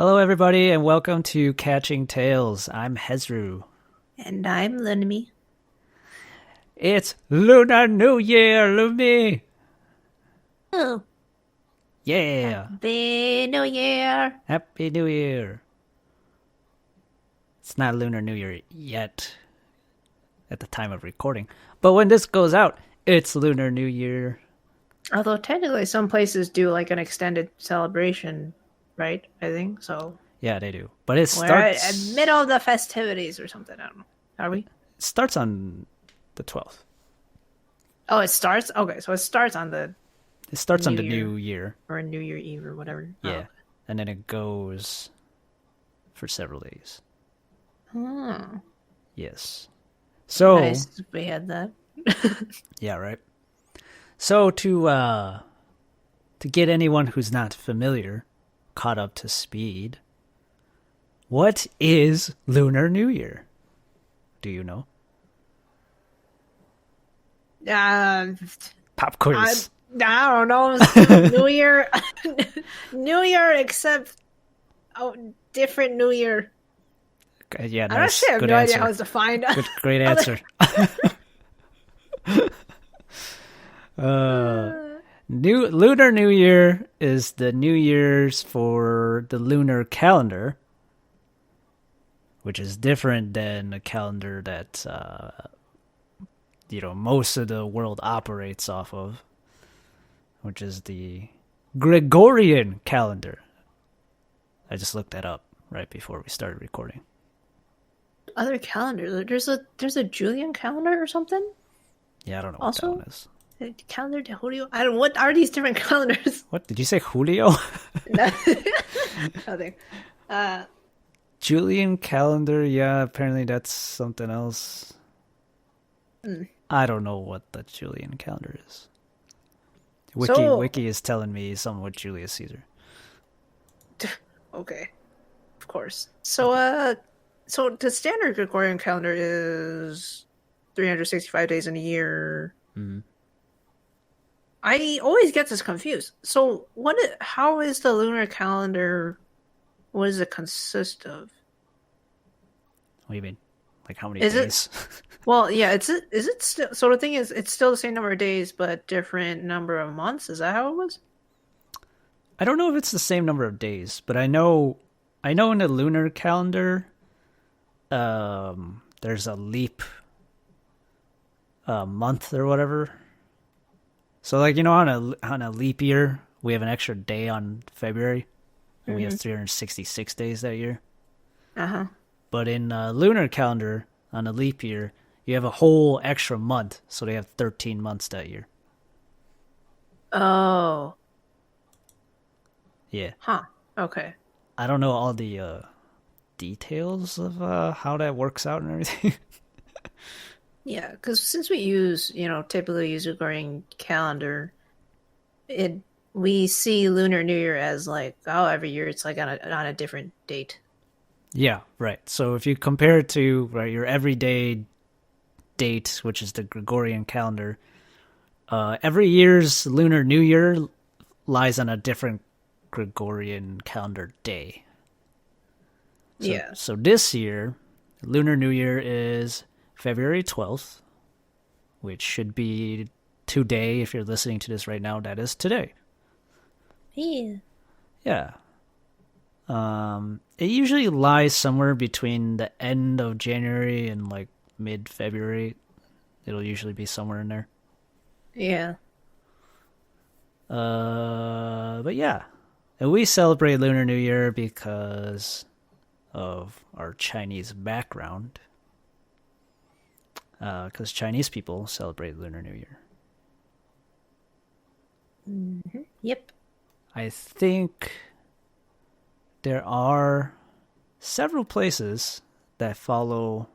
Hello, everybody, and welcome to Catching Tales. I'm Hezru. And I'm Lunmie. It's Lunar New Year, Lunmie! Oh, Yeah! Happy New Year! Happy New Year! It's not Lunar New Year yet, at the time of recording, but when this goes out, it's Lunar New Year. Although technically some places do like an extended celebration, right? I think so. Yeah, they do. But it We're at starts... middle of the festivities or something. I don't know. Are we? It starts on the 12th. Oh, it starts? Okay, so it starts on the It starts on New the Year New Year. or New Year Eve or whatever. Yeah. And then it goes for several days. Oh, Yes. So... nice. We had that. Yeah, right. So to get anyone who's not familiar caught up to speed, what is Lunar New Year? Do you know? Uh, Pop I, quiz. I don't know. It's New Year. New Year, except different New Year. Okay, yeah, I nice. actually have Good no idea answer. how it's defined. Great answer. Lunar New Year is the New Year's for the lunar calendar, which is different than a calendar that most of the world operates off of, which is the Gregorian calendar. I just looked that up right before we started recording. Other calendar. There's a Julian calendar or something. Yeah, I don't know what Also, that one is. a calendar de Julio. I don't. What are these different calendars? What did you say, Julio? Nothing. Julian calendar? Yeah, apparently that's something else. I don't know what the Julian calendar is. Wiki is telling me something with Julius Caesar. Okay, of course. So the standard Gregorian calendar is 365 days in a year. Mm-hmm. I always get this confused. So how is the lunar calendar? What does it consist of? What do you mean? Like how many Is days? Well, yeah, is it still, so the thing is it's still the same number of days but different number of months? Is that how it was? I don't know if it's the same number of days, but I know in the lunar calendar, there's a leap month or whatever. So like on a leap year, we have an extra day on February, and we have 366 days that year. Uh-huh. But in lunar calendar, on a leap year, you have a whole extra month, so they have 13 months that year. Oh. Yeah. Huh. Okay. I don't know all the details of how that works out and everything. Yeah, because since typically use a Gregorian calendar, we see Lunar New Year as like, oh, every year it's like on a different date. Yeah, right. So if you compare it to your everyday date, which is the Gregorian calendar, every year's Lunar New Year lies on a different Gregorian calendar day. So, Yeah. So this year, Lunar New Year is February 12th, which should be today. If you're listening to this right now, that is today. Yeah. Yeah. It usually lies somewhere between the end of January and like mid-February. It'll usually be somewhere in there. Yeah. But yeah. And we celebrate Lunar New Year because of our Chinese background. Because Chinese people celebrate Lunar New Year. Mm-hmm. Yep. I think there are several places that follow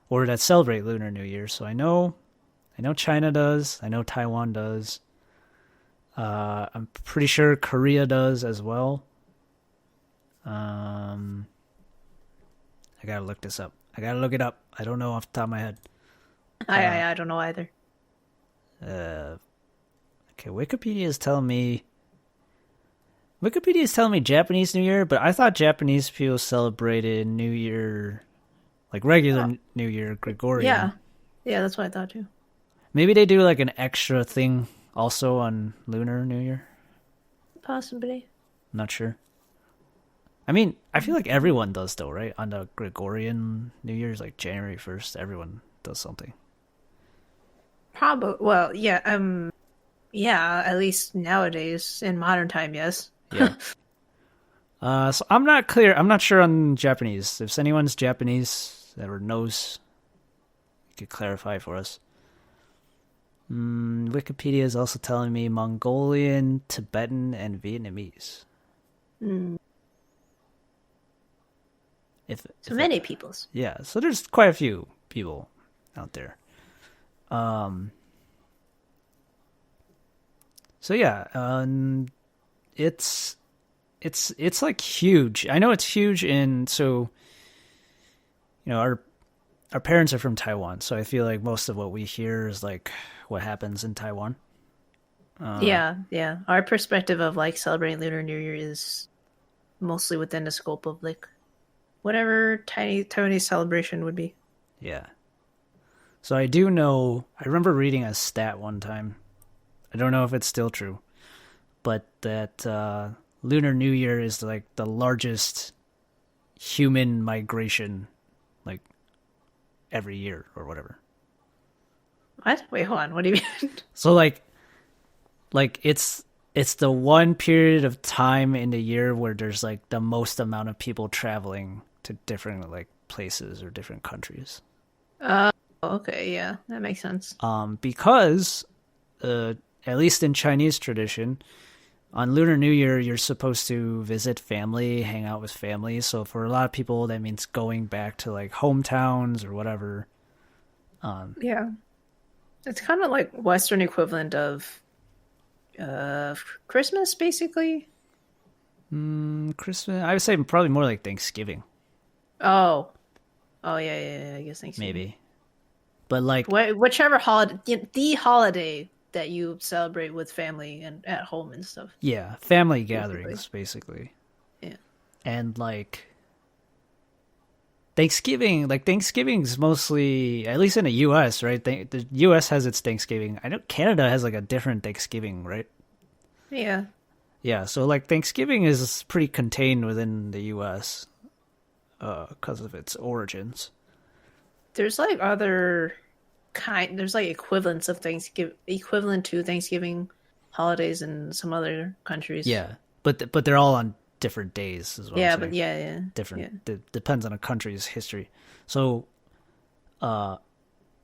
or that celebrate Lunar New Year. So I know China does. I know Taiwan does. I'm pretty sure Korea does as well. I gotta look this up. I gotta look it up. I don't know off the top of my head. I don't know either. Okay, Wikipedia is telling me Wikipedia is telling me Japanese New Year, but I thought Japanese people celebrated New Year like regular Oh, New Year, Gregorian. yeah. Yeah, that's what I thought too. Maybe they do like an extra thing also on Lunar New Year. Possibly. Not sure. I mean, I feel like everyone does though, right? On the Gregorian New Year's, like January 1st, everyone does something. Probably. Well, yeah. Yeah. At least nowadays, in modern time, yes. Yeah. So I'm not clear. I'm not sure on Japanese. If anyone's Japanese or knows, you could clarify for us. Wikipedia is also telling me Mongolian, Tibetan, and Vietnamese. Mm. If, So if many peoples. Yeah, so there's quite a few people out there. Um, so yeah, it's like huge. I know it's huge in so our parents are from Taiwan, so I feel like most of what we hear is like what happens in Taiwan. Yeah, yeah. Our perspective of like celebrating Lunar New Year is mostly within the scope of like whatever tiny Tony celebration would be. Yeah. So I do know. I remember reading a stat one time. I don't know if it's still true, but that Lunar New Year is like the largest human migration, like every year or whatever. What? Wait, hold on. What do you mean? So like it's the one period of time in the year where there's like the most amount of people traveling to different like places or different countries. Okay, yeah, that makes sense. Because at least in Chinese tradition, on Lunar New Year you're supposed to visit family, hang out with family. So for a lot of people, that means going back to like hometowns or whatever. Yeah, it's kind of like Western equivalent of Christmas, basically. Christmas, I would say probably more like Thanksgiving, Oh, oh yeah, yeah, yeah. I guess Thanksgiving. maybe. But like, Whichever holiday, the holiday that you celebrate with family and at home and stuff. yeah, family Basically, gatherings basically, yeah. and like Thanksgiving's mostly, at least in the U.S., right? The U.S. has its Thanksgiving. I know Canada has like a different Thanksgiving, right? Yeah. Yeah, so like Thanksgiving is pretty contained within the U.S. Because of its origins. There's like there's like equivalents of Thanksgiving, equivalent to Thanksgiving holidays in some other countries. Yeah, but they're all on different days, is what I'm Yeah, saying. but yeah, yeah, Different. yeah. Depends on a country's history. So,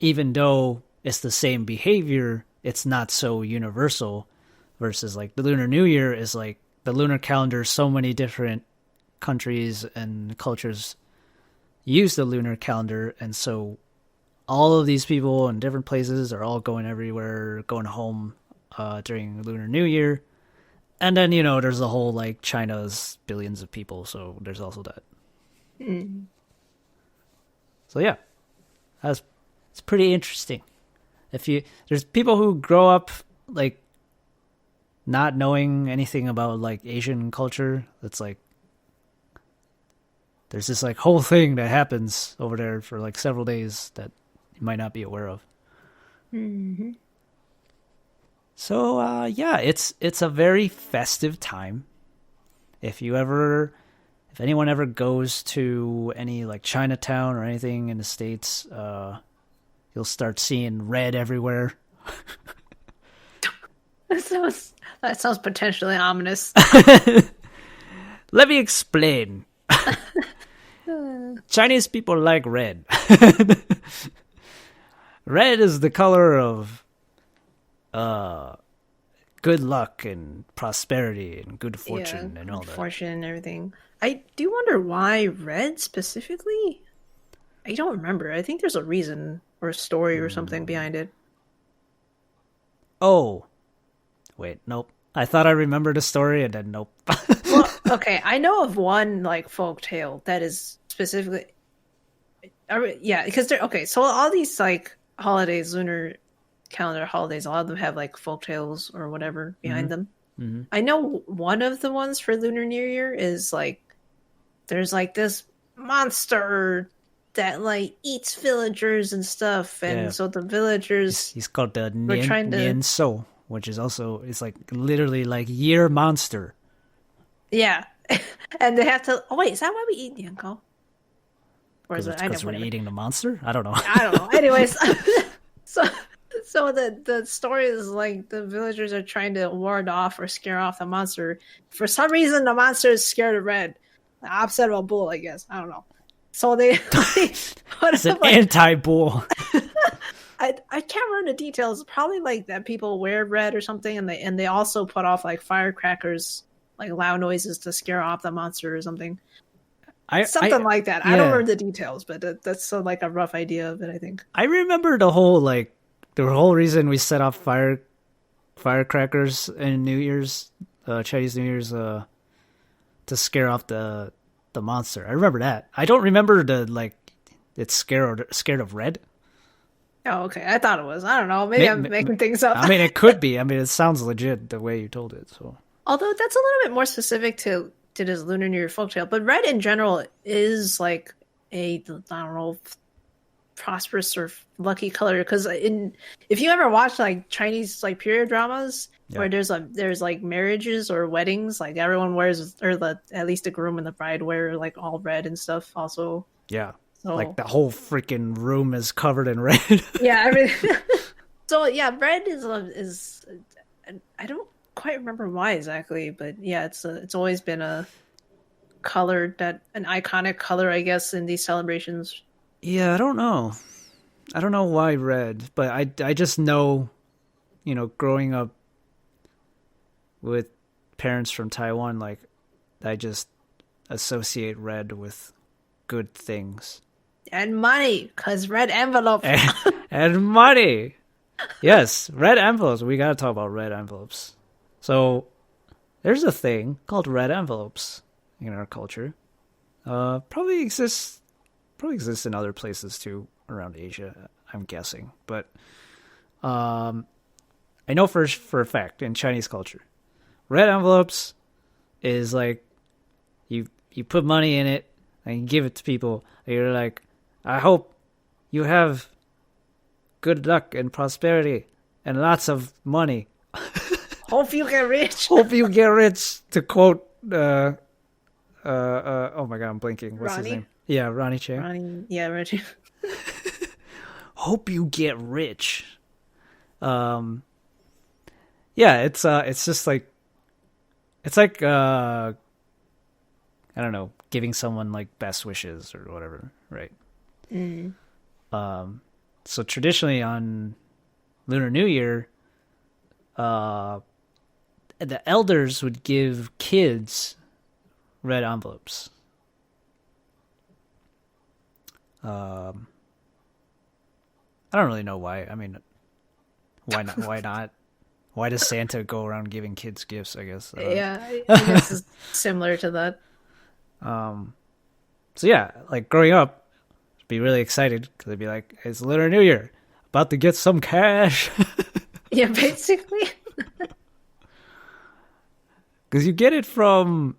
even though it's the same behavior, it's not so universal. Versus like the Lunar New Year is like the lunar calendar. So many different countries and cultures use the lunar calendar, and so all of these people in different places are all going everywhere, going home during Lunar New Year. And then, there's the whole like China's billions of people, so there's also that. Mm. So yeah, it's pretty interesting. There's people who grow up like not knowing anything about like Asian culture. That's like there's this like whole thing that happens over there for like several days that you might not be aware of. Mm-hmm. So yeah, it's a very festive time. If anyone ever goes to any like Chinatown or anything in the States, you'll start seeing red everywhere. That sounds potentially ominous. Let me explain. Chinese people like red. Red is the color of good luck and prosperity and good fortune and all that. Fortune and everything. I do wonder why red specifically. I don't remember. I think there's a reason or a story or something behind it. Oh, wait, nope. I thought I remembered a story and then nope. Well, okay, I know of one like folk tale that is specifically. Yeah, because they're okay. So all these like holidays, lunar calendar holidays, a lot of them have like folk tales or whatever behind them. Hmm. I know one of the ones for Lunar New Year is like there's like this monster that like eats villagers and stuff, and Yeah, so the villagers he's called the were trying to Nian So, which is also it's like literally like year monster yeah, and they have to. Oh wait, is that why we eat Yanko? Or is it? I know because we're whatever. eating the monster. I don't know. I don't know. Anyways, so the story is like the villagers are trying to ward off or scare off the monster. For some reason, the monster is scared of red, the opposite of a bull, I guess. I don't know. So they like, put It's an up like anti-bull. I can't remember the details. Probably like that people wear red or something, and they also put off like firecrackers, like loud noises to scare off the monster or something. Something like that. I don't Yeah, remember the details, but that's like a rough idea of it, I think. I remember the whole reason we set off firecrackers in New Year's, Chinese New Year's, to scare off the monster. I remember that. I don't remember the like it's scared of red. Oh, okay. I thought it was. I don't know. Maybe I'm making things up. I mean, it could be. I mean, it sounds legit the way you told it. So Although that's a little bit more specific to this Lunar New Year folktale. But red in general is like a I don't know prosperous or lucky color because in if you ever watch like Chinese like period dramas yeah, where there's like marriages or weddings, like everyone wears or at least the groom and the bride wear like all red and stuff. Also, yeah. Like so the whole freaking room is covered in red. yeah, I mean, so yeah, red is I don't quite remember why exactly, but yeah, it's always been a color that an iconic color, I guess, in these celebrations. Yeah, I don't know. I don't know why red, but I just know, growing up with parents from Taiwan, like I just associate red with good things. And money, because red envelope. And money. Yes, red envelopes. We gotta talk about red envelopes. So there's a thing called red envelopes in our culture. Probably exists in other places too around Asia, I'm guessing. But I know for a fact in Chinese culture, red envelopes is like you put money in it and you give it to people. And you're like, I hope you have good luck and prosperity and lots of money. Hope you get rich. Hope you get rich. To quote, oh my god, I'm blinking. What's his Ronnie? name? Yeah, Ronnie Chang. Ronnie, yeah, Reggie. Hope you get rich. Yeah, it's just like, it's like, I don't know, giving someone like best wishes or whatever, right? Mm. So traditionally on Lunar New Year, the elders would give kids red envelopes. I don't really know why. I mean, why not? Why not? Why does Santa go around giving kids gifts? I guess. Yeah, I guess it's similar to that. So yeah, like growing up, I'd be really excited because I'd be like, "It's Lunar New Year, about to get some cash." Yeah, basically. Because you get it from,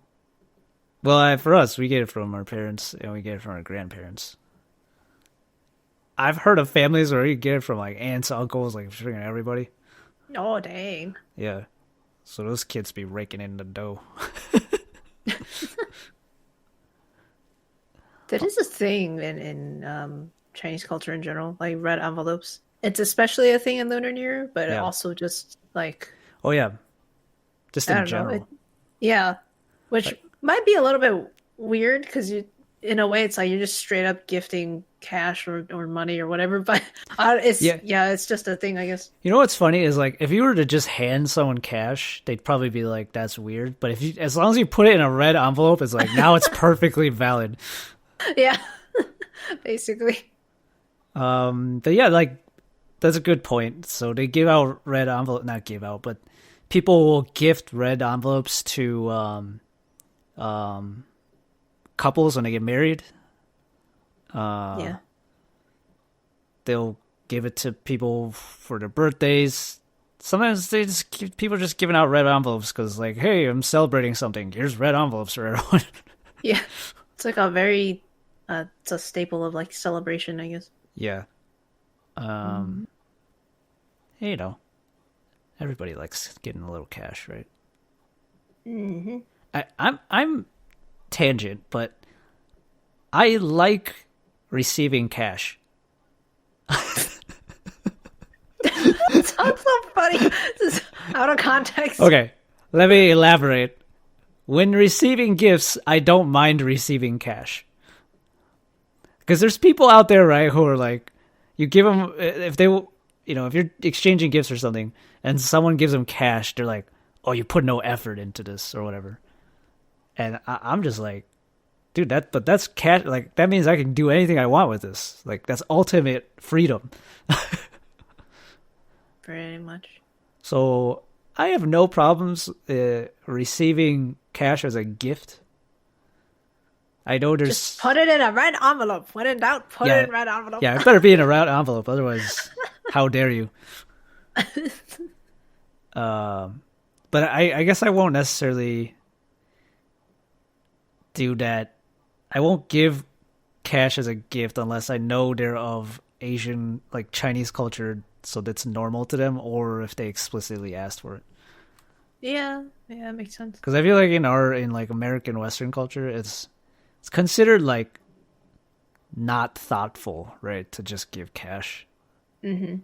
well, for us, we get it from our parents and we get it from our grandparents. I've heard of families where you get it from like aunts, uncles, like freaking everybody. Oh, dang. Yeah. So those kids be raking in the dough. That is a thing in Chinese culture in general, like red envelopes. It's especially a thing in Lunar New Year, but Yeah. also just like Oh yeah. Just I in don't know. general. Yeah, which Like, might be a little bit weird because in a way, it's like you're just straight up gifting cash or money or whatever. But it's just a thing, I guess. you know what's funny is like if you were to just hand someone cash, they'd probably be like, "That's weird." But as long as you put it in a red envelope, it's like now it's perfectly valid. Yeah, basically. But yeah, like that's a good point. So they give out red envelope, not give out, but people will gift red envelopes to couples when they get married. Yeah. They'll give it to people for their birthdays, sometimes people are just giving out red envelopes because, like, hey, I'm celebrating something. Here's red envelopes for everyone. Yeah, it's like a very it's a staple of like celebration, I guess. Yeah. Mm. You know, everybody likes getting a little cash, right? Hmm. I'm tangent, but I like receiving cash. It sounds so funny. This is out of context. Okay, let me elaborate. When receiving gifts, I don't mind receiving cash. Because there's people out there, right, who are like, you give them, if they, if you're exchanging gifts or something, and someone gives them cash, they're like, oh, you put no effort into this or whatever. And I'm just like, dude, that's cash. Like, that means I can do anything I want with this. Like, that's ultimate freedom. Pretty much. So I have no problems receiving cash as a gift. I know there's... Just put it in a red envelope. When in doubt, put it in a red envelope. Yeah, it better be in a red envelope. Otherwise, how dare you? But I guess I won't necessarily do that. I won't give cash as a gift unless I know they're of Asian, like Chinese culture, so that's normal to them, or if they explicitly asked for it. Yeah, that makes sense. Because I feel like in like American Western culture, it's considered like not thoughtful, right, to just give cash. Mm-hmm.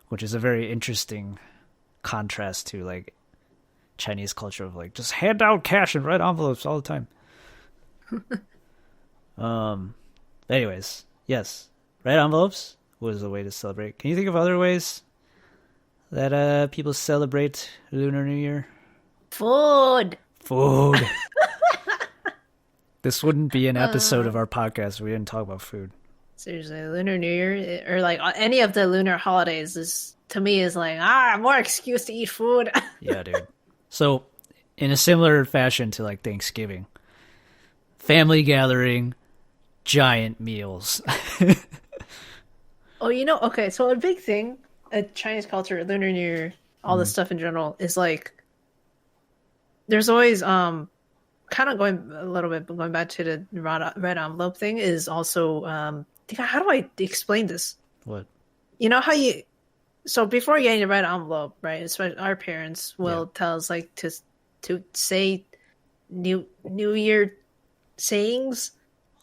Which is a very interesting contrast to like Chinese culture of like just hand out cash in red envelopes all the time. Anyways, yes, red envelopes was a way to celebrate. Can you think of other ways that people celebrate Lunar New Year? Food. This wouldn't be an episode of our podcast if we didn't talk about food. Seriously, Lunar New Year or like any of the lunar holidays is to me is like more excuse to eat food. Yeah, dude. So, in a similar fashion to like Thanksgiving, family gathering, giant meals. Oh, okay, so a big thing, Chinese culture, Lunar New Year, all this stuff in general is like there's always kind of going back to the red envelope thing is also how do I explain this? What? You know how so before getting the red envelope, right? Especially our parents will tell us like to say New Year sayings.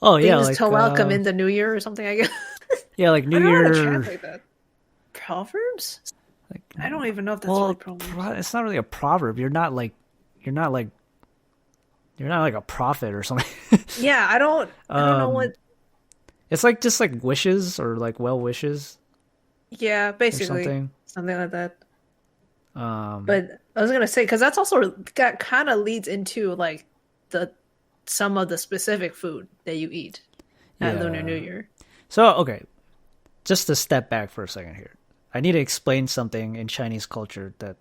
Oh yeah, things like to welcome in the New Year or something. I guess. Yeah, like New Year. I don't know how to translate that. Proverbs? Like, I don't even know if that's really proverbs. It's not really a proverb. You're not like a prophet or something. Yeah, I don't know what. It's like just like wishes or like well wishes. Yeah, basically something like that. But I was gonna say because that's also kind of leads into like some of the specific food that you eat at Lunar New Year. So okay, just to step back for a second here, I need to explain something in Chinese culture that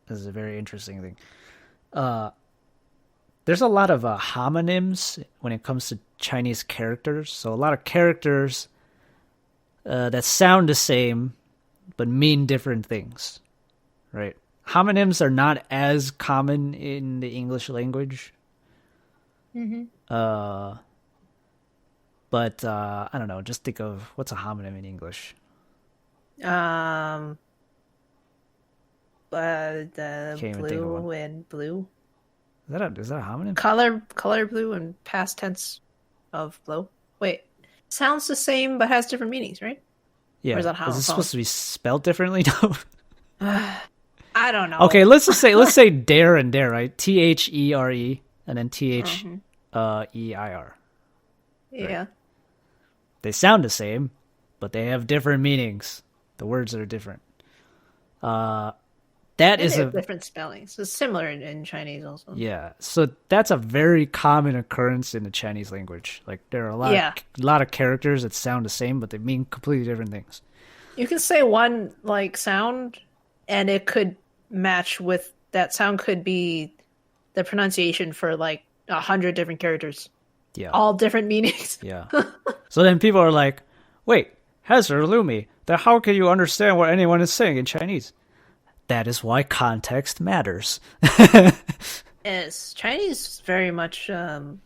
is a very interesting thing. There's a lot of homonyms when it comes to Chinese characters. So a lot of characters that sound the same but mean different things, right? Homonyms are not as common in the English language. Mm-hmm. But I don't know. Just think of what's a homonym in English. The blue and blue. Is that a homonym? Color blue and past tense of blue. Wait, sounds the same but has different meanings, right? Yeah. Or is that how is it supposed to be spelled differently? No. I don't know. Okay, let's say dare and dare, right? THERE and then THEIR. Yeah. Right? They sound the same, but they have different meanings. The words are different. That is different spellings. It's similar in Chinese also. Yeah, so that's a very common occurrence in the Chinese language. Like there are a lot of characters that sound the same, but they mean completely different things. You can say one like sound, and it could match with that sound. Could be the pronunciation for like 100 different characters. Yeah, all different meanings. Yeah. So then people are like, "Wait, Hezru, Lunmie, then how can you understand what anyone is saying in Chinese?" that is why context matters. Yes, Chinese very much.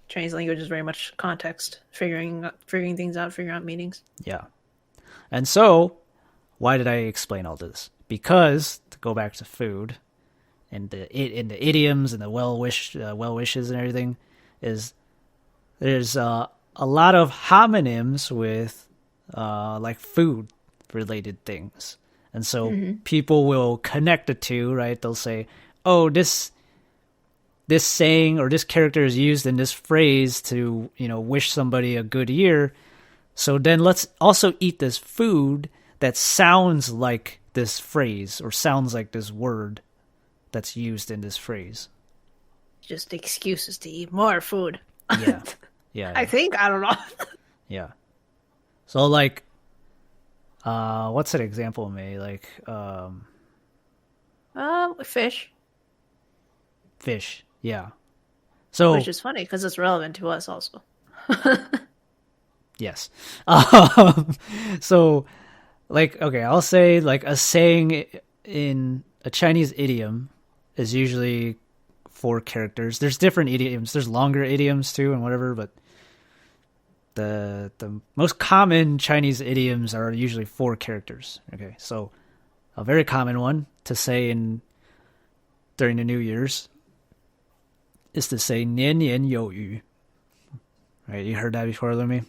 Chinese language is very much context, figuring things out, figuring out meanings. Yeah. And so, why did I explain all this? Because, to go back to food, and the idioms and the well wishes and everything, is there's a lot of homonyms with like food related things, and so people will connect the two, right? They'll say, "Oh, this saying or this character is used in this phrase to wish somebody a good year. So then let's also eat this food that sounds like this phrase or sounds like this word that's used in this phrase." Just excuses to eat more food. Yeah. Yeah. I think, I don't know. Yeah. So like, what's an example, May? Like, Fish, fish. Yeah. So which is funny because it's relevant to us also. yes. So like, okay, I'll say like a saying in a Chinese idiom is usually 4 characters. There's different idioms. There's longer idioms too and whatever, but the most common Chinese idioms are usually 4 characters. Okay, so a very common one to say during the New Year's is to say 年年有余. Right, you heard that before, Lunmie?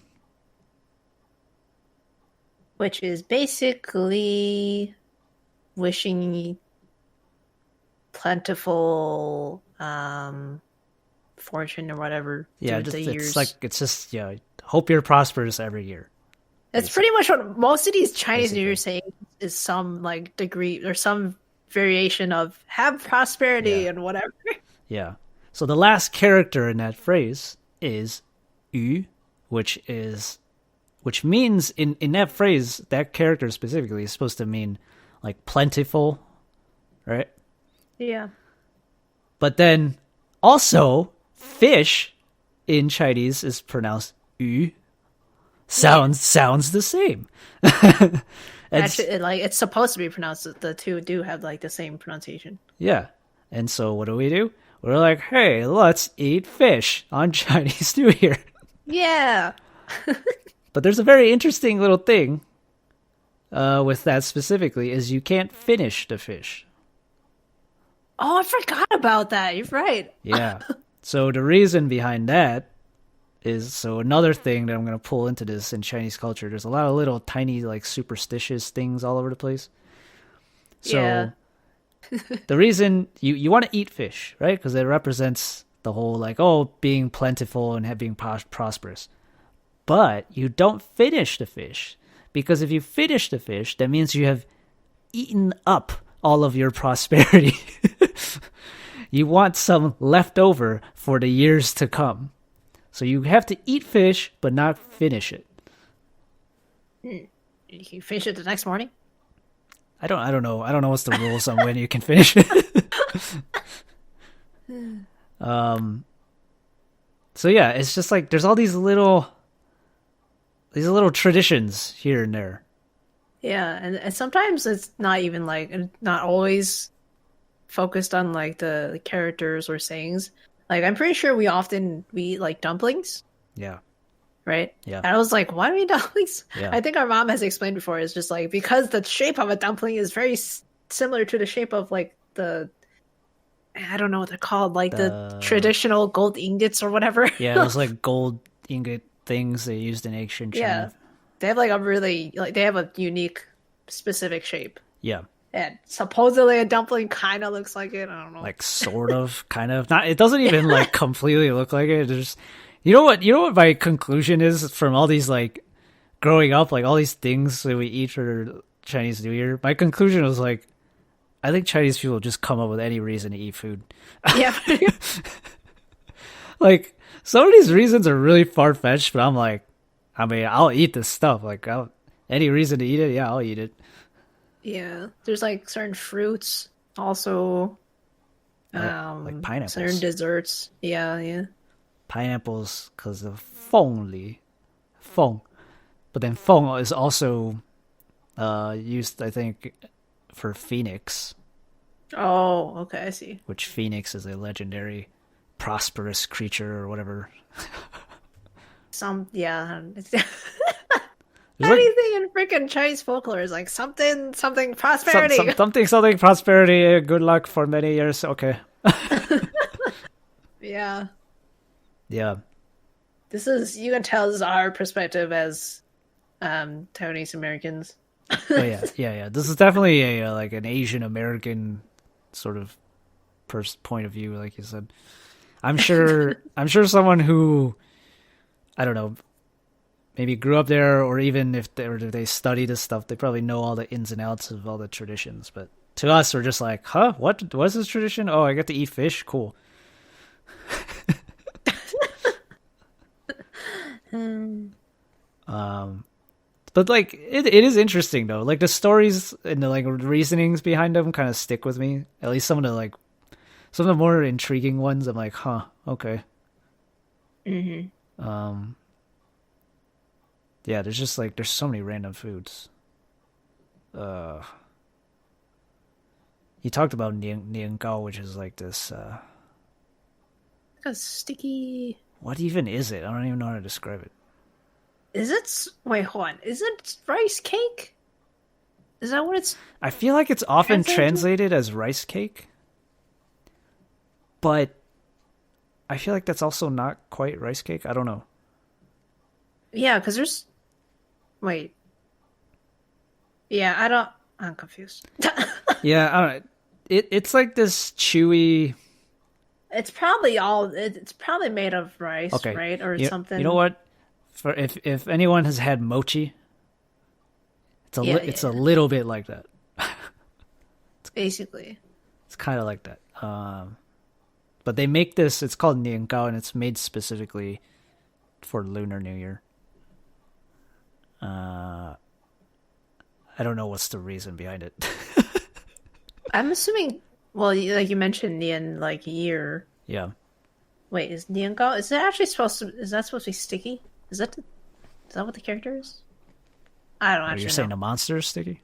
Which is basically wishing plentiful fortune or whatever. Yeah, through the years. it's just hope you're prosperous every year. That's pretty much what most of these Chinese Basically. New Year saying is, some like degree or some variation of have prosperity and whatever. Yeah. So the last character in that phrase is yu, which means in that phrase, that character specifically is supposed to mean like plentiful, right? Yeah. But then also fish in Chinese is pronounced yu. Sounds the same. Actually, it's supposed to be pronounced. The two do have like the same pronunciation. Yeah. And so what do? We're like, hey, let's eat fish on Chinese New Year. Yeah. But there's a very interesting little thing with that specifically is you can't finish the fish. Oh, I forgot about that. You're right. Yeah. So the reason behind that is, another thing that I'm going to pull into this in Chinese culture, there's a lot of little tiny like superstitious things all over the place. So Yeah. the reason you want to eat fish, right? Because it represents the whole like, being plentiful and being prosperous. But you don't finish the fish, because if you finish the fish, that means you have eaten up all of your prosperity. You want some left over for the years to come. So you have to eat fish, but not finish it. You can finish it the next morning. I don't know. I don't know what's the rules on when you can finish it. So yeah, it's just like there's all these little traditions here and there. Yeah, and sometimes it's not even like, not always focused on like the characters or sayings. Like I'm pretty sure we eat like dumplings. Yeah. Right? Yeah. And I was like, why do we eat dumplings? Yeah. I think our mom has explained before. It's just like because the shape of a dumpling is very similar to the shape of like I don't know what they're called, like the traditional gold ingots or whatever. Yeah, those like gold ingot things they used in ancient China. Yeah. They have like they have a unique specific shape. Yeah. And supposedly a dumpling kind of looks like it. I don't know. Like sort of, kind of. Not. It doesn't even like completely look like it. There's, you know what my conclusion is from all these like growing up, like all these things that we eat for Chinese New Year. My conclusion was like, I think Chinese people just come up with any reason to eat food. Yeah. Like some of these reasons are really far fetched, but I'm like, I mean, I'll eat this stuff. Like any reason to eat it, yeah, I'll eat it. Yeah, there's like certain fruits also, like pineapples. certain desserts. Yeah. Pineapples, because of feng. But then feng is also used, I think, for phoenix. Oh, okay, I see. which Phoenix is a legendary prosperous creature or whatever. Some, yeah. There's like Anything in freaking Chinese folklore is like something, something prosperity. something prosperity, good luck for many years. Okay. Yeah. Yeah. This is, you can tell this is our perspective as Taiwanese Americans. Oh yeah, yeah, yeah. This is definitely a like an Asian American sort of point of view, like you said. I'm sure. I'm sure someone who I don't know, maybe grew up there, or even if they study this stuff, they probably know all the ins and outs of all the traditions. But to us, we're just like, huh, what's this tradition? Oh, I get to eat fish. Cool. Um, but like it is interesting though. Like the stories and the like reasonings behind them kind of stick with me. At least some of the more intriguing ones. I'm like, huh, okay. Um, yeah. There's just like there's so many random foods. Uh, you talked about nian gao, which is like this. Like a sticky. What even is it? I don't even know how to describe it. Is it? Wait, hold on. Is it rice cake? Is that what it's I feel like it's often translated to? translated as rice cake, but I feel like that's also not quite rice cake. I don't know. Yeah, because there's. Wait. Yeah, I don't. I'm confused. Yeah, I don't know. It's like this chewy. It's probably all. It's probably made of rice, Okay, right, or you know something. what? For if anyone has had mochi, Yeah, it's yeah. a little bit like that. Basically. It's kind of like that. But they make this. It's called nian gao, and it's made specifically for Lunar New Year. I don't know what's the reason behind it. I'm assuming. Well, like you mentioned, Nian like year. Yeah. Wait, is Nian Gao? Is it actually supposed to? Is that supposed to be sticky? Is that what the character is? I don't Or you're actually saying know. the monster is sticky?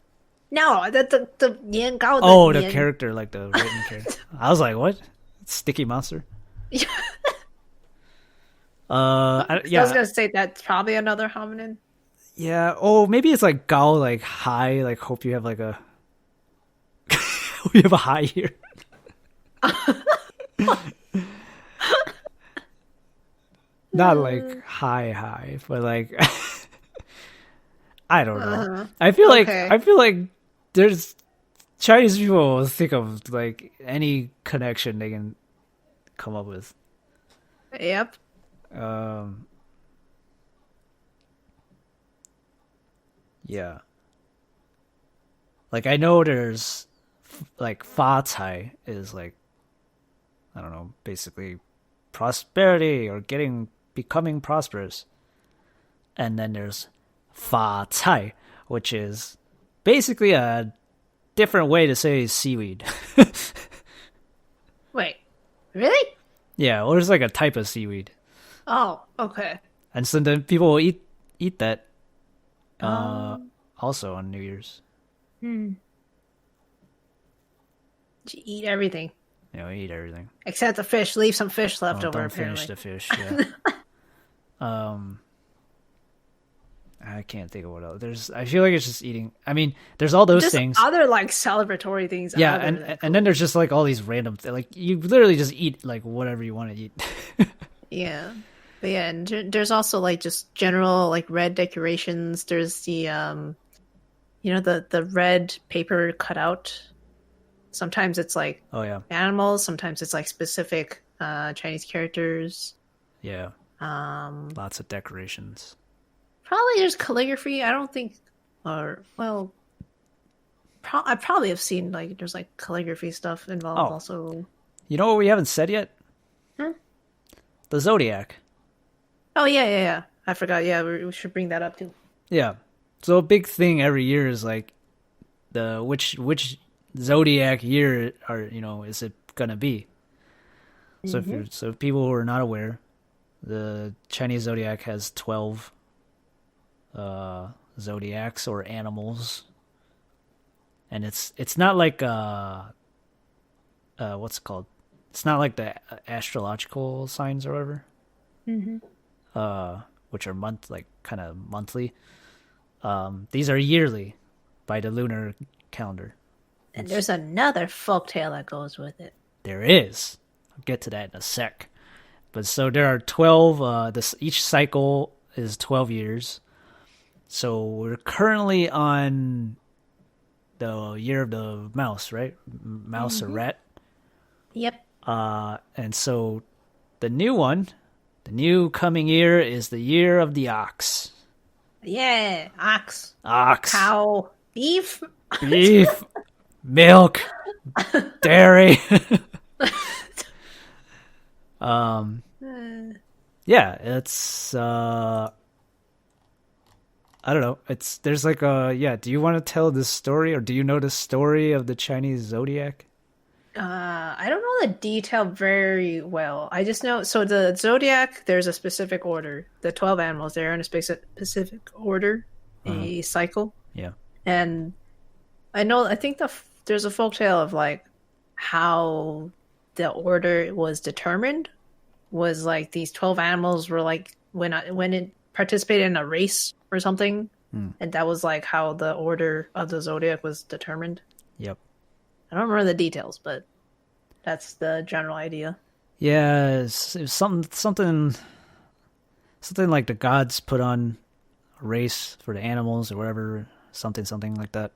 No, the Nian Gao. The Oh, the Nian. character, like the written character. I was like, what? Sticky monster? I was Yeah, gonna say that's probably another hominin. yeah. Oh, maybe it's like gao, like high. Like hope you have like a, hope you have a high here. Not like high, but like I don't know. Uh-huh. I Okay. feel like there's Chinese people will think of like any connection they can come up with. Yep. Um, yeah. Like I know there's like fa cai is like I don't know, basically prosperity or becoming prosperous. And then there's fa cai, which is basically a different way to say seaweed. Wait. Really? Yeah, or it's like a type of seaweed. Oh, okay. And so then people will eat that Um. also on New Year's. Hmm. You eat everything You know, eat everything. except the fish. Leave some fish left Oh, over. don't finish Apparently. the fish. Yeah. um, I can't think of what else. I feel like it's just eating. I mean, there's all those Just things. other like celebratory things Yeah, other than and then food. there's just like all these random like you literally just eat like whatever you want to eat. Yeah. But yeah, and there's also like just general like red decorations. There's the the red paper cutout. Sometimes it's like Oh yeah, animals, sometimes it's like specific Chinese characters. yeah. Um Lots of decorations. Probably there's calligraphy. I don't think or well I probably have seen like there's like calligraphy stuff involved Oh, also. you know what we haven't said yet? Huh? The zodiac. Oh yeah, yeah, yeah. I forgot. Yeah, we should bring that up too. Yeah. So a big thing every year is like the which zodiac year is it gonna be? So if people who are not aware, the Chinese zodiac has 12 zodiacs or animals, and it's not like what's it called? It's not like the astrological signs or whatever. Which are kind of monthly. These are yearly by the lunar calendar. And there's another folktale that goes with it. There is. I'll get to that in a sec. But so there are 12. Each cycle is 12 years. So we're currently on the year of the mouse, right? Mouse or rat. Yep. And so the new coming year is the year of the ox. Yeah, ox. Ox. Cow. Beef. Beef. Milk. Dairy. Yeah, it's I don't know. There's like do you want to tell this story, or do you know the story of the Chinese zodiac? I don't know the detail very well. I just know, so the zodiac, there's a specific order. The 12 animals, they're in a specific order, a cycle. Yeah. And I think there's a folktale of like how the order was determined. Was like these 12 animals were like when it participated in a race or something, and that was like how the order of the zodiac was determined. Yep. I don't remember the details, but that's the general idea. Yeah, it was something like the gods put on a race for the animals or whatever, something like that.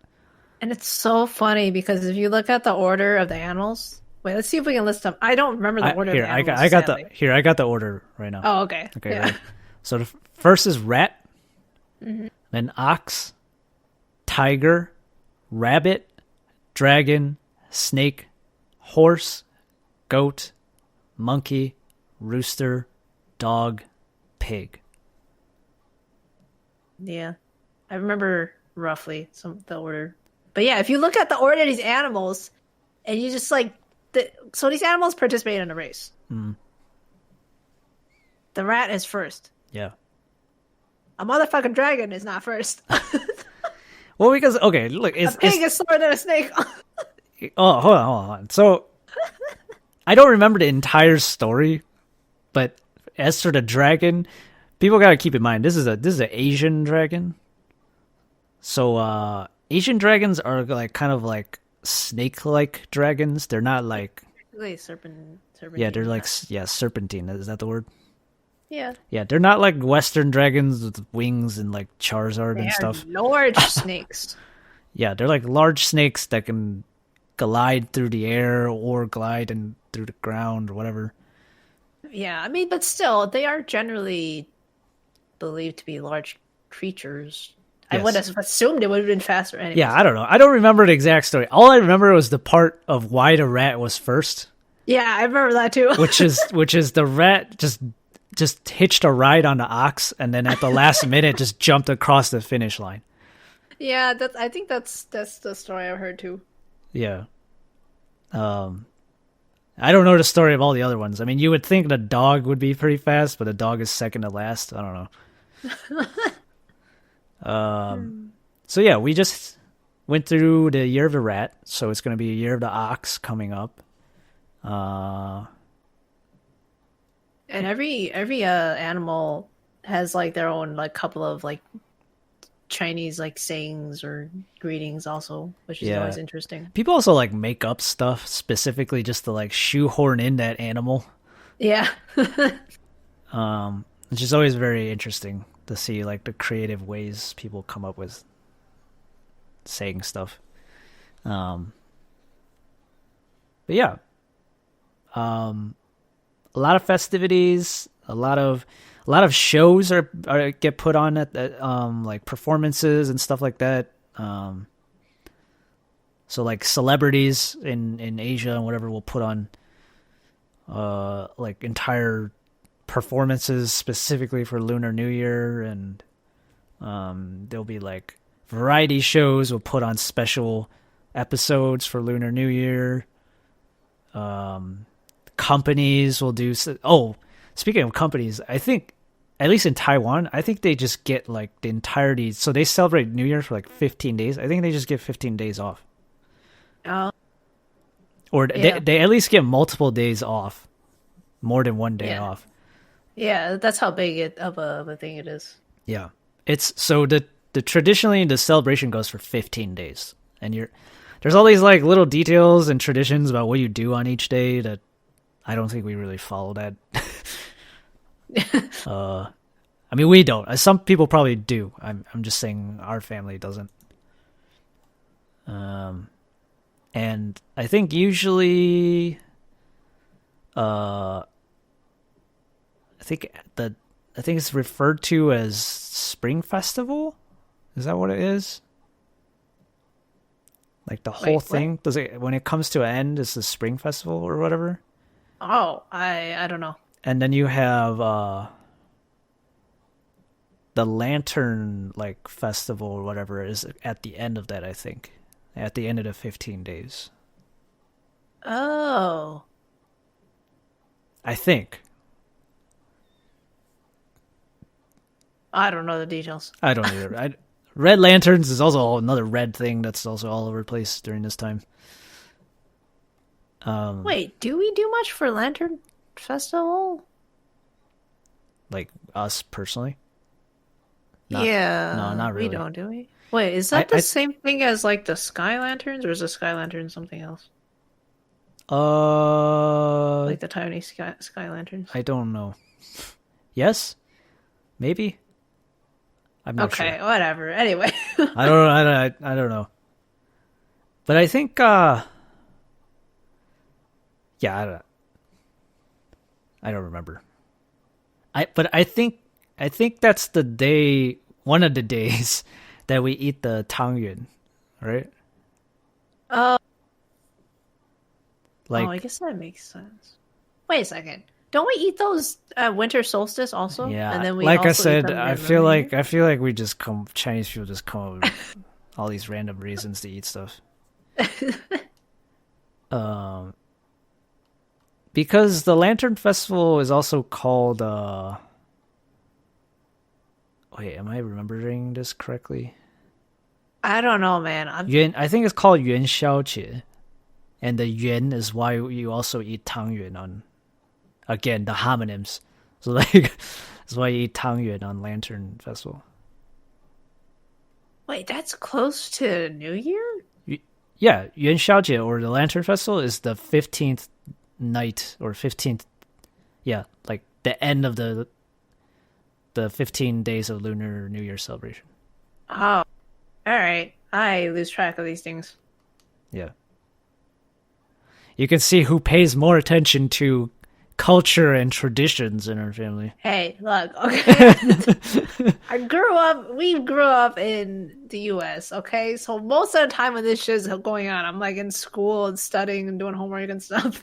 And it's so funny because if you look at the order of the animals, wait, let's see if we can list them. I don't remember the order of the animals. I got the order right now. Oh, okay. Okay. Yeah. Right. So the first is rat, then ox, tiger, rabbit, dragon, snake, horse, goat, monkey, rooster, dog, pig. Yeah. I remember roughly the order. But yeah, if you look at the order of these animals, and you just like, so these animals participate in a race. The rat is first. Yeah. A motherfucking dragon is not first. Well, because, okay, look, a pig is slower than a snake. Oh, hold on. So, I don't remember the entire story, but as for the dragon, people gotta keep in mind this is an Asian dragon. So, Asian dragons are like kind of like snake-like dragons. They're not like serpentine. Yeah, they're like serpentine. Is that the word? Yeah. Yeah, they're not like Western dragons with wings and like Charizard and stuff. Large snakes. Yeah, they're like large snakes that can glide through the air or glide through the ground or whatever. Yeah, I mean, but still, they are generally believed to be large creatures. Yes. I would have assumed it would have been faster anyways. Yeah, I don't know. I don't remember the exact story. All I remember was the part of why the rat was first. Yeah, I remember that too. which is the rat just hitched a ride on the ox and then at the last minute just jumped across the finish line. Yeah, I think that's the story I've heard too. Yeah. I don't know the story of all the other ones. I mean, you would think the dog would be pretty fast, but the dog is second to last. I don't know. So yeah, we just went through the year of the rat, so it's going to be a year of the ox coming up. And every animal has like their own like couple of like Chinese like sayings or greetings also, which is always interesting. People also like make up stuff specifically just to like shoehorn in that animal. Yeah. Which is always very interesting to see like the creative ways people come up with saying stuff. But yeah. A lot of festivities, a lot of shows are get put on at like performances and stuff like that. So like celebrities in Asia and whatever will put on like entire performances specifically for Lunar New Year, and there'll be like variety shows will put on special episodes for Lunar New Year. Companies will do. Speaking of companies, I think, at least in Taiwan, I think they just get like the entirety. So they celebrate New Year for like 15 days. I think they just get 15 days off. or Yeah, they at least get multiple days off, more than one day yeah, off. yeah. That's how big of a thing it is. Yeah, it's so the traditionally the celebration goes for 15 days, and there's all these like little details and traditions about what you do on each day that I don't think we really follow that. I mean, we don't. Some people probably do. I'm just saying our family doesn't. And I think usually, I think I think it's referred to as Spring Festival. Is that what it is? Like the whole Wait, what? thing? Does it when it comes to an end? Is the Spring Festival or whatever? Oh, I don't know. And then you have the Lantern like festival or whatever is at the end of that. I think at the end of the 15 days. Oh, I think. I don't know the details. I don't either. Red Lanterns is also another red thing that's also all over the place during this time. Wait, do we do much for Lantern Festival? Like us personally. Not, no, Yeah, not we really. don't, do we? Wait, is I, that the I, same thing as like the Sky Lanterns, or is the Sky Lantern something else? uh, Like the tiny sky lanterns? I don't know. Yes, maybe. I'm not Okay, sure. whatever. Anyway. I don't. I don't know. But I think. Yeah. I don't remember. But I think that's the day. One of the days that we eat the tangyuan, right? Oh, oh, I Like, guess that makes sense. Wait a second. Don't we eat those at winter solstice also? And yeah. then we Like I also eat said, them during Lunar New I feel like we just come Chinese people just come up with all these random reasons to eat stuff. Year? Um, because the Lantern Festival is also called. Wait, am I remembering this correctly? I don't know, man. Yuan, I think it's called Yuan Xiaojie, and the Yuan is why you also eat tangyuan on. Again, the homonyms. So like, that's why you eat tangyuan on Lantern Festival. Wait, that's close to New Year? Yeah, Yuan Xiaojie or the Lantern Festival is the 15th night or 15th. Yeah, like the end of the 15 days of Lunar New Year celebration. Oh, all right. I lose track of these things. Yeah. You can see who pays more attention to culture and traditions in our family. Hey, look, okay. We grew up in the US, okay? So most of the time when this shit is going on, I'm like in school and studying and doing homework and stuff.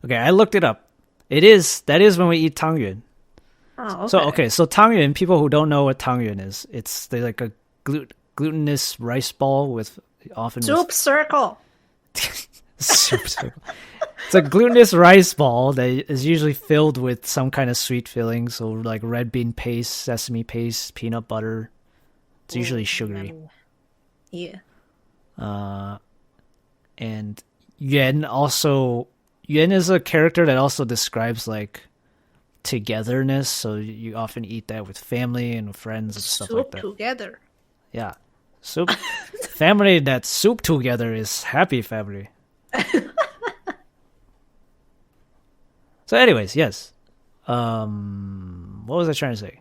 Okay, I looked it up. That is when we eat tangyuan. Oh, So okay. so tangyuan, people who don't know what tangyuan is, they like a glutinous rice ball with often Soup circle. soup. It's a glutinous rice ball that is usually filled with some kind of sweet filling, so like red bean paste, sesame paste, peanut butter. It's usually sugary. Yeah. And Yuan is a character that also describes like togetherness, so you often eat that with family and friends and stuff like Soup that. together. Yeah. Soup family that soup together is happy family. So anyways, yes. What was I trying to say?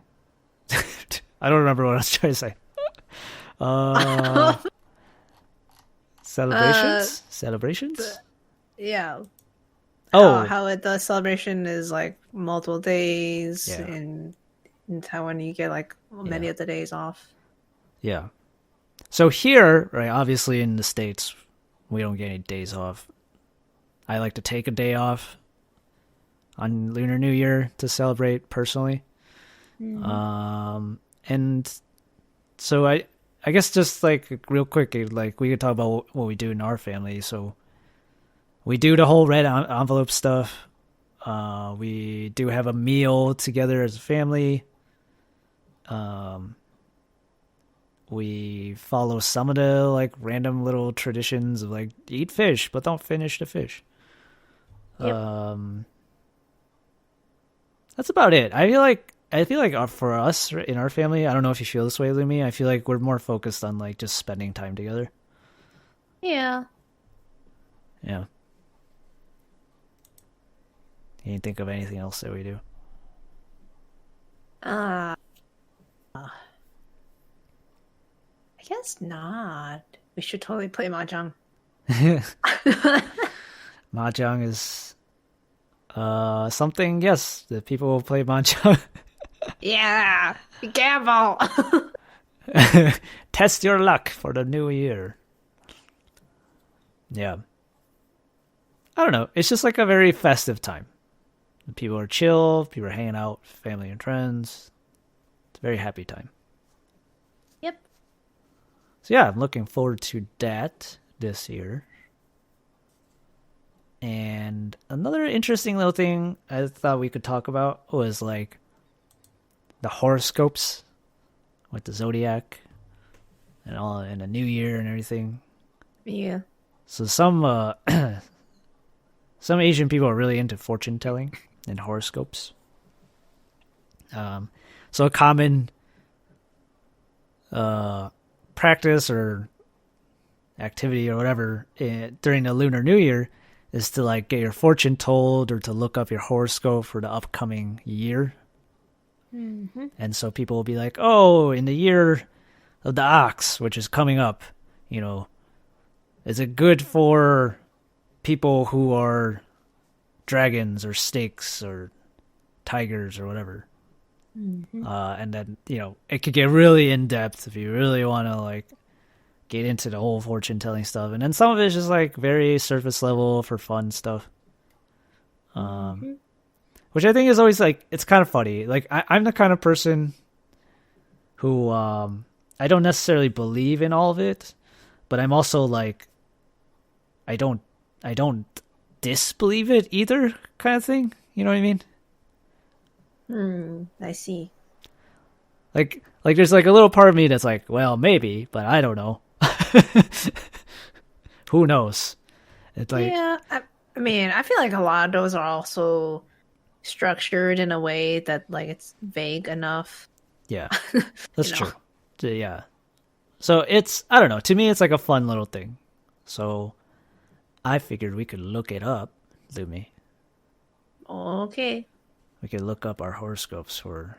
I don't remember what I was trying to say. Celebrations? Celebrations? Yeah. Oh, The celebration is like multiple days yeah. and in Taiwan you get like many Yeah. of the days off. Yeah. So here, right, obviously in the States, we don't get any days off. I like to take a day off on Lunar New Year to celebrate personally. And so I guess just like real quick, like we could talk about what we do in our family. So we do the whole red envelope stuff. We do have a meal together as a family. We follow some of the like random little traditions of like eat fish, but don't finish the fish. Yep. That's about it. I feel like for us in our family, I don't know if you feel this way, Lumi. I feel like we're more focused on like just spending time together. Yeah. Yeah. You didn't think of anything else that we do. Uh, I guess not. We should totally play mahjong. Mahjong is something. Yes, that people will play mahjong. Yeah, gamble. Test your luck for the new year. Yeah. I don't know. It's just like a very festive time. People are chill. People are hanging out, family and friends. It's a very happy time. Yep. So yeah, I'm looking forward to that this year. And another interesting little thing I thought we could talk about was like the horoscopes with the zodiac and all, and the new year and everything. Yeah. So some Asian people are really into fortune telling and horoscopes. So a common practice or activity or whatever during the Lunar New Year is to like get your fortune told or to look up your horoscope for the upcoming year. Mm-hmm. And so people will be like, oh, in the year of the ox, which is coming up, is it good for people who are dragons or snakes or tigers or whatever? Mm-hmm. And then, it could get really in depth if you really want to like get into the whole fortune telling stuff. And then some of it is just like very surface level for fun stuff. Which I think is always like, it's kind of funny. Like I'm the kind of person who, I don't necessarily believe in all of it, but I'm also like, I don't disbelieve it either kind of thing. You know what I mean? I see. Like there's like a little part of me that's like, well, maybe, but I don't know. Who knows? It's like, Yeah, I mean, I feel like a lot of those are also structured in a way that like it's vague enough. yeah, that's You know? true. Yeah. So I don't know. To me, it's like a fun little thing. So I figured we could look it up, Lumi. Okay. We could look up our horoscopes for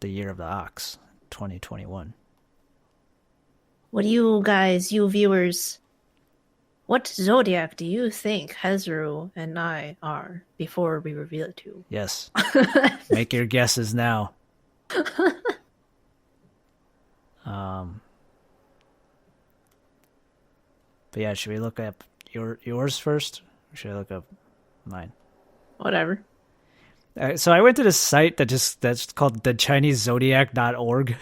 the year of the ox, 2021. What do you viewers, what zodiac do you think Hezru and I are before we reveal it to you? Yes. Make your guesses now. But yeah, should we look up yours first? Or should I look up mine? Whatever. So I went to this site that's called thechinesezodiac.org.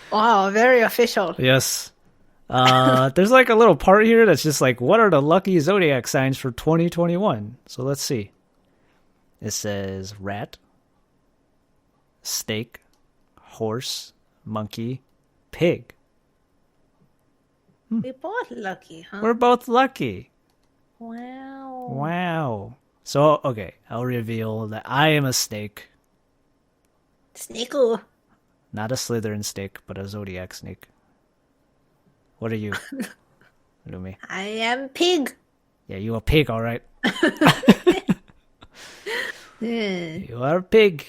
Wow, very official. Yes. There's like a little part here that's just like, what are the lucky zodiac signs for 2021? So let's see. It says rat, snake, horse, monkey, pig. We both lucky, huh? We're both lucky. Wow. Wow. So, okay, I'll reveal that I am a snake. Sneako. Not a Slytherin snake, but a zodiac snake. What are you, Lumi? I am pig. Yeah, you a pig, all right. Eh. You are a pig.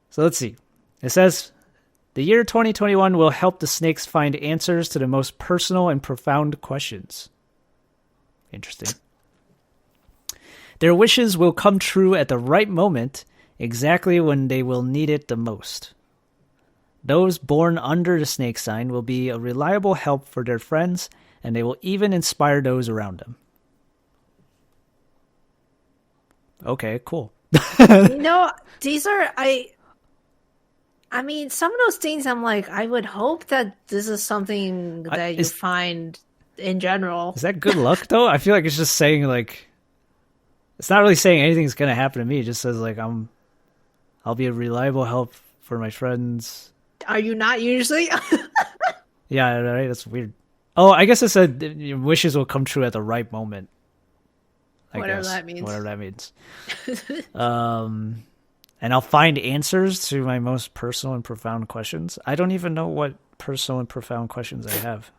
So let's see. It says, the year 2021 will help the snakes find answers to the most personal and profound questions. Interesting. Their wishes will come true at the right moment, exactly when they will need it the most. Those born under the snake sign will be a reliable help for their friends, and they will even inspire those around them. Okay, cool. These are I mean, some of those things I'm like, I would hope that this is something that you find in general. Is that good luck though? I feel like it's just saying like, it's not really saying anything's gonna happen to me. It just says like I'll be a reliable help for my friends. Are you not usually? Yeah, right. That's weird. Oh, I guess it said your wishes will come true at the right moment. I Whatever guess. that means. Whatever that means. And I'll find answers to my most personal and profound questions. I don't even know what personal and profound questions I have.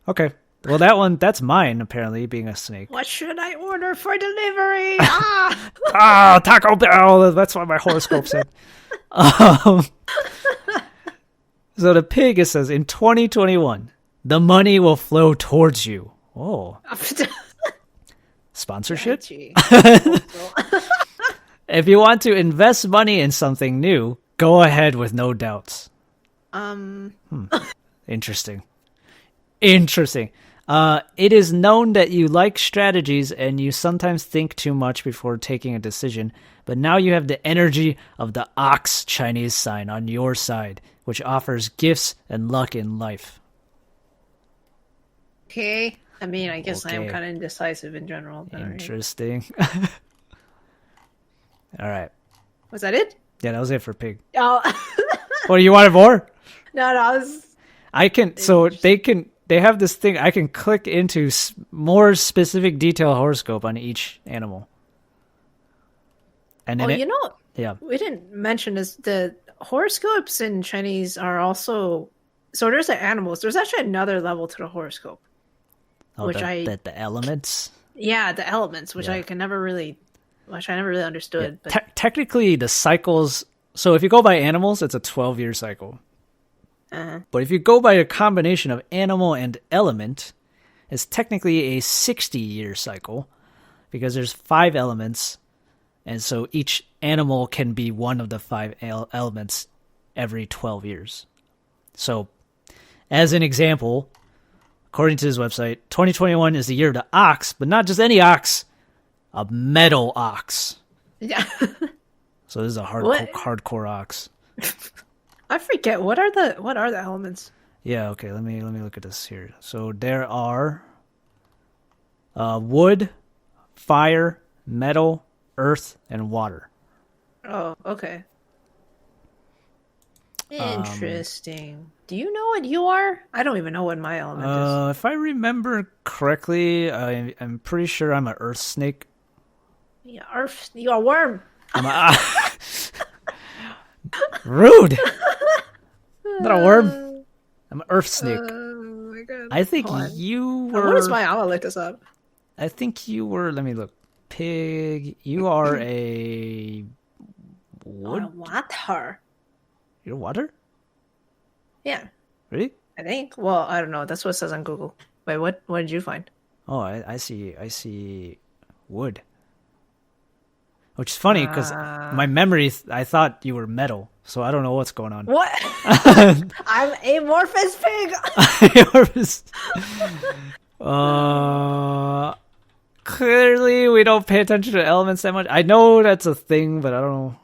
Okay. Well, that's mine, apparently, being a snake. What should I order for delivery? Ah! Ah, Taco Bell! That's what my horoscope said. So the pig, it says, in 2021, the money will flow towards you. Oh. Sponsorship? If you want to invest money in something new, go ahead with no doubts. Interesting. It is known that you like strategies and you sometimes think too much before taking a decision, but now you have the energy of the ox Chinese sign on your side, which offers gifts and luck in life. Okay. I mean, I guess I am Okay. kind of indecisive in general. But Interesting. All right. Was that it? Yeah, that was it for pig. Oh. What, you wanted more? No, I was... They have this thing, I can click into more specific detail horoscope on each animal. And then yeah. we didn't mention this. The horoscopes in Chinese are also... So there's the animals. There's actually another level to the horoscope. Oh, the elements? Yeah, the elements, which I never really understood. Yeah. But technically, the cycles... So if you go by animals, it's a 12-year cycle. But if you go by a combination of animal and element, it's technically a 60-year cycle because there's 5 elements, and so each animal can be one of the 5 elements every 12 years. So, as an example, according to his website, 2021 is the year of the ox, but not just any ox, a metal ox. Yeah. So this is a hardcore ox. I forget what are the elements? Yeah, okay, let me look at this here. So there are wood, fire, metal, earth, and water. Oh, okay. Interesting. Do you know what you are? I don't even know what my element is. If I remember correctly, I'm pretty sure I'm an earth snake. Yeah, earth. You're a worm. I'm a rude. Not a worm. I'm an earth snake. Oh my god. I think you were. What is my? I'm gonna look this up. I think you were. Let me look. Pig. You are a wood. Water. You're water. Yeah. Really? I think. Well, I don't know. That's what it says on Google. Wait, what did you find? Oh, I see wood. Which is funny because my memory, I thought you were metal, so I don't know what's going on. What? I'm amorphous pig. Clearly we don't pay attention to elements that much. I know that's a thing, but I don't know.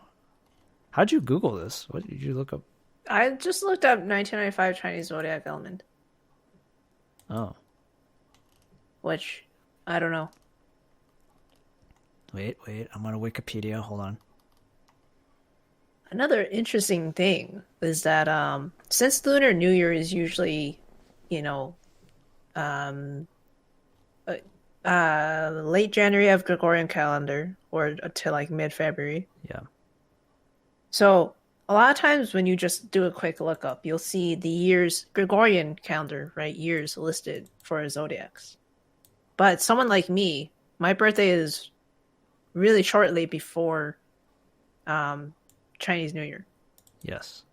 How'd you Google this? What did you look up? I just looked up 1995 Chinese zodiac element. Oh. Which, I don't know. Wait, I'm on Wikipedia. Hold on. Another interesting thing is that since Lunar New Year is usually, late January of Gregorian calendar or until like mid-February. Yeah. So a lot of times when you just do a quick lookup, you'll see the years Gregorian calendar, right? Years listed for zodiacs. But someone like me, my birthday is really shortly before Chinese New Year. Yes.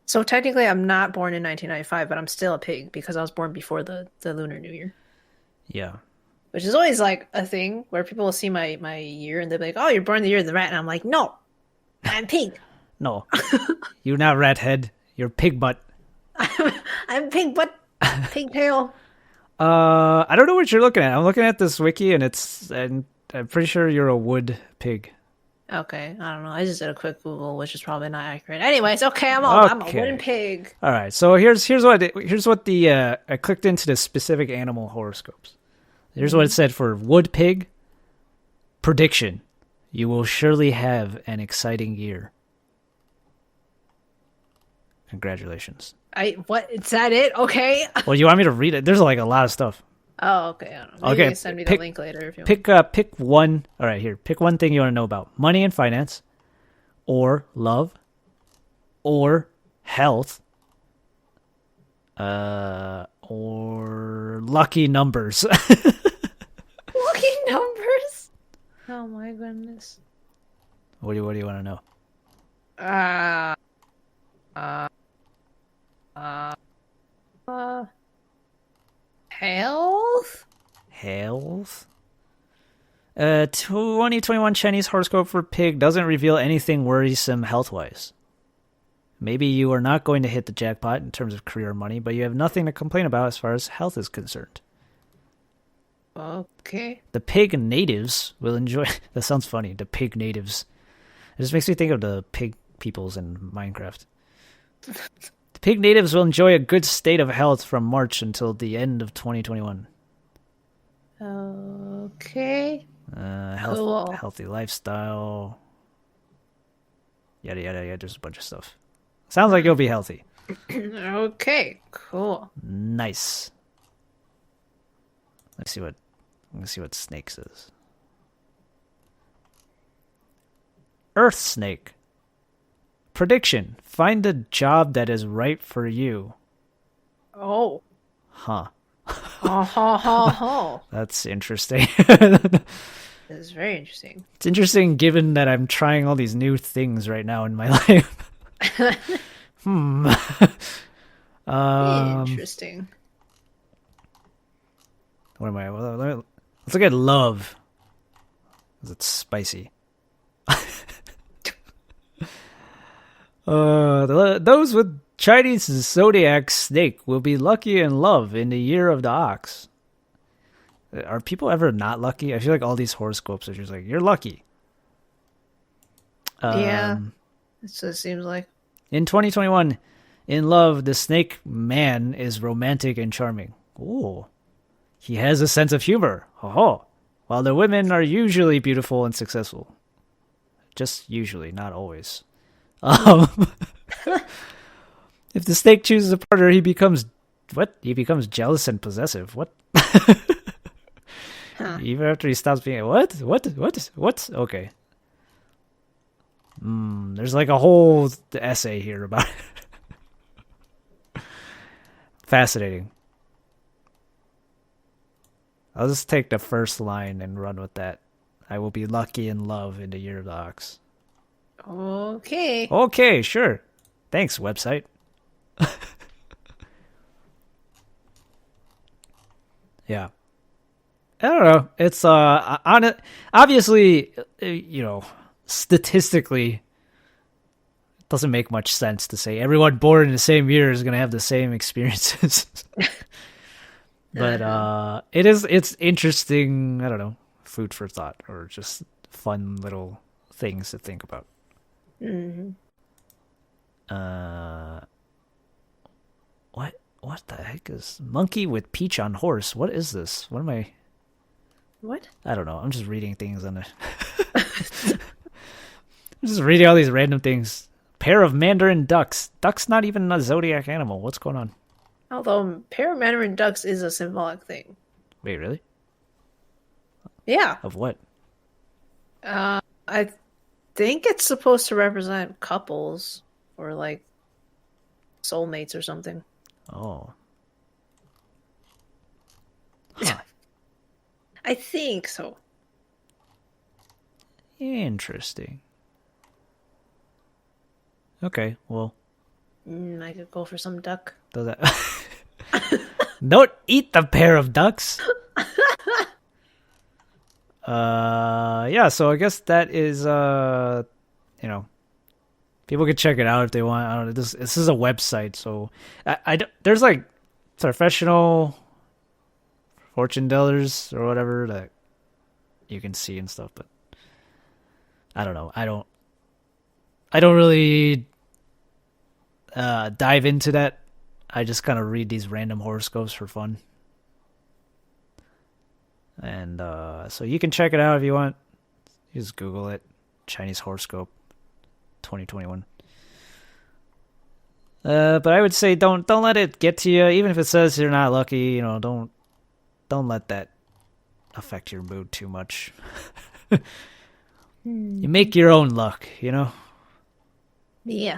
So technically I'm not born in 1995, but I'm still a pig because I was born before the Lunar New Year. Yeah. Which is always like a thing where people will see my year and they'll be like, oh, you're born the year of the rat. And I'm like, no, I'm pig. No. You're not rat head. You're pig butt. I'm pig butt, pigtail. I don't know what you're looking at. I'm looking at this wiki and I'm pretty sure you're a wood pig. Okay, I don't know. I just did a quick Google, which is probably not accurate. Anyways, okay, I'm a wooden pig. All right, so here's what the I clicked into the specific animal horoscopes. Here's what it said for wood pig. Prediction: you will surely have an exciting year. Congratulations. What? Is that it? Okay. Well, you want me to read it? There's like a lot of stuff. Oh, okay. I don't know. Maybe you Okay, can send me the pick link later if you want. pick one. All right, here. Pick one thing you want to know about: money and finance, or love, or health, or lucky numbers. Lucky numbers. Oh my goodness. What do you want to know? Uh, uh, uh, uh, health? Health. 2021 Chinese horoscope for pig doesn't reveal anything worrisome health-wise. Maybe you are not going to hit the jackpot in terms of career or money, but you have nothing to complain about as far as health is concerned. Okay. The pig natives will enjoy... That sounds funny. The pig natives. It just makes me think of the pig peoples in Minecraft. The pig natives will enjoy a good state of health from March until the end of 2021. Okay. Cool. Healthy lifestyle. Yada, yada, yada. There's a bunch of stuff. Sounds like you'll be healthy. Okay. Cool. Nice. Let's see what snake says. Earth snake. Prediction. Find a job that is right for you. Oh. Huh. Ha ha ha ha. That's interesting. This is very interesting. It's interesting given that I'm trying all these new things right now in my life. Interesting. What am I? Let's look at love. Because it's spicy. Those with Chinese zodiac snake will be lucky in love in the year of the ox. Are people ever not lucky? I feel like all these horoscopes are just like, you're lucky. Yeah. So it seems like. In 2021, in love, the snake man is romantic and charming. Ooh. He has a sense of humor. Oh. While the women are usually beautiful and successful. Just usually, not always. If the snake chooses a partner, he becomes... What? He becomes jealous and possessive. What? Huh. Even after he stops being... What? Okay. There's like a whole essay here about it. Fascinating. I'll just take the first line and run with that. I will be lucky in love in the year of the ox. Okay. Okay, sure. Thanks, website. Yeah. I don't know. It's on it. Obviously, statistically, it doesn't make much sense to say everyone born in the same year is going to have the same experiences. But it's interesting, I don't know, food for thought or just fun little things to think about. Mm-hmm. What the heck is monkey with peach on horse? What is this? What am I? What? I don't know. I'm just reading things on it. I'm just reading all these random things. Pair of mandarin ducks. Duck's not even a zodiac animal. What's going on? Although pair of mandarin ducks is a symbolic thing. Wait, really? Yeah. Of what? I think it's supposed to represent couples or like soulmates or something. Oh. Huh. I think so. Interesting. Okay, well. I could go for some duck. Does that... Don't eat the pair of ducks. Yeah, so I guess that is, people can check it out if they want. I don't know. This is a website, so there's like professional fortune tellers or whatever that you can see and stuff, but I don't know. I don't really dive into that. I just kind of read these random horoscopes for fun. And so you can check it out if you want. You just Google it. Chinese horoscope 2021. But I would say don't let it get to you. Even if it says you're not lucky, don't don't let that affect your mood too much. You make your own luck, you know? Yeah.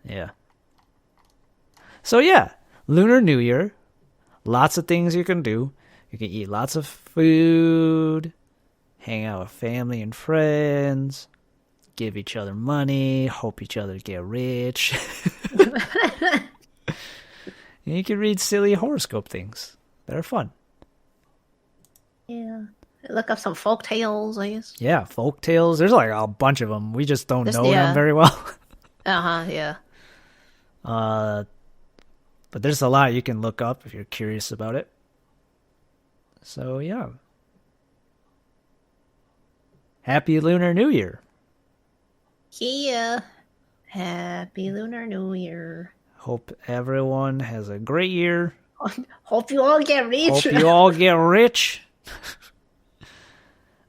Yeah. So yeah, Lunar New Year. Lots of things you can do. You can eat lots of food, hang out with family and friends, give each other money, hope each other get rich. You can read silly horoscope things that are fun. Yeah. Look up some folk tales, I guess. Yeah, folk tales. There's like a bunch of them. We just don't know Yeah. them very well. Yeah. But there's a lot you can look up if you're curious about it. So yeah. Happy Lunar New Year. Yeah. Happy Lunar New Year. Hope everyone has a great year. Hope you all get rich. Hope you all get rich.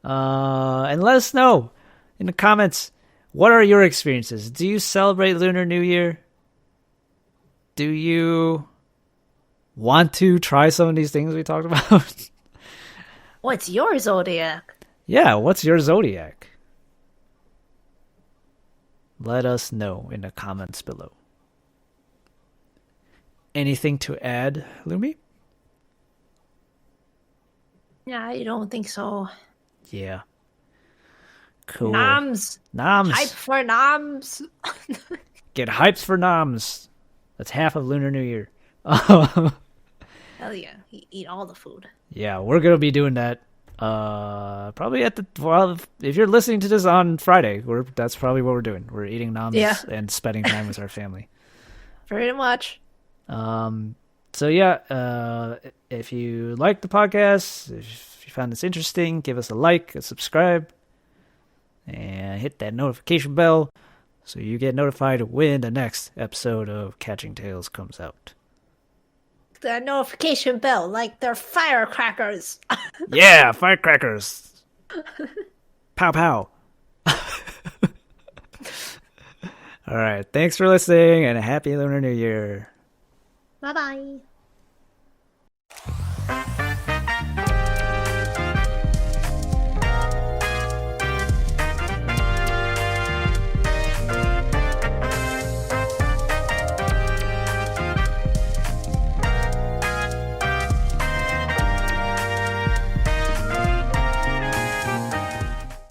And let us know in the comments, what are your experiences? Do you celebrate Lunar New Year? Do you want to try some of these things we talked about? What's your zodiac? Yeah, what's your zodiac? Let us know in the comments below. Anything to add, Lunmie? Yeah, I don't think so. Yeah. Cool. Noms. Noms. Hype for noms. Get hyped for noms. That's half of Lunar New Year. Hell yeah. Eat all the food. Yeah, we're going to be doing that. Probably if you're listening to this on Friday, that's probably what we're doing. We're eating noms and spending time with our family. Pretty much. So yeah, if you like the podcast, if you found this interesting, give us a like, a subscribe, and hit that notification bell so you get notified when the next episode of Catching Tales comes out. The notification bell, like they're firecrackers. Yeah, firecrackers. Pow pow. All right, thanks for listening and a happy Lunar New Year. Bye-bye.